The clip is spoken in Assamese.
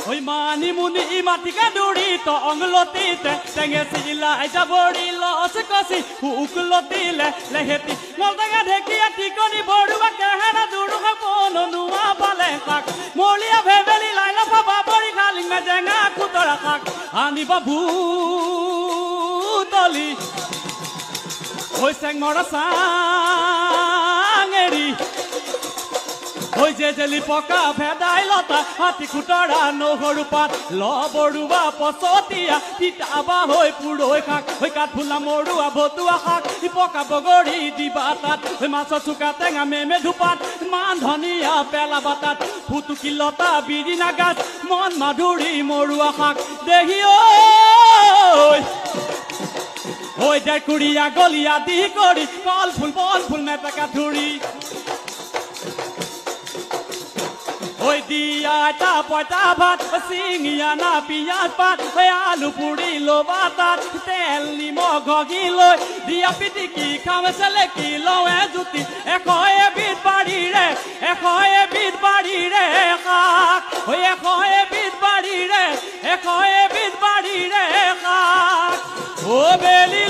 ওই মানি মুনি মাটিকা দৌড়ি তো অংলতিতে টেঙে চিলাই যাবৰি লছ কচি উকলতিলে লেহেতি নলটেঙা ঢেকীয়া টিকনি বৰুৱা কেহেৰা দুৰুহ পনুৱা পালে কাক মলিয়া ভেবেলি লাইলা ফাবা বৰি খালি মেজেঙা কুতৰা কাক আনিব ভূতলি ওই চেংমৰা চাঙেৰি ওই যে জেলি পকা ভেদাইলতা হাতী খুতৰা নহৰু পাত লবৰুৱা পচতীয়া তিতাবা হৈ পুৰৈ শাক হৈ কাঠফুলা মৰুৱা ভতুৱা শাক পকা বগৰী দিবা তাত মাছৰ চুকা টেঙা মেমে ধুপাত মান ধনিয়া পেলাবা তাত ফুটুকি লতা বিৰিণা গাছ মন মাধুৰী মৰুৱা শাক দেহি ঐ ডেকুৰিয়া গলিয়া দি কৰি কল ফুল বল ফুল মেটেকা ধুৰি ওই দিয়া টা পটা ভাত সিঙিয়া না পিয়াজ পাত ওই আলু পুৰি লবা তাত তেল নিমখ ঘগি লৈ দিয়া পিটিকি খাম চেলেকি লৱে জুতি এশ এবিধ বাৰীৰে শাক ওই এশ এবিধ বাৰীৰে শাক ও বেলি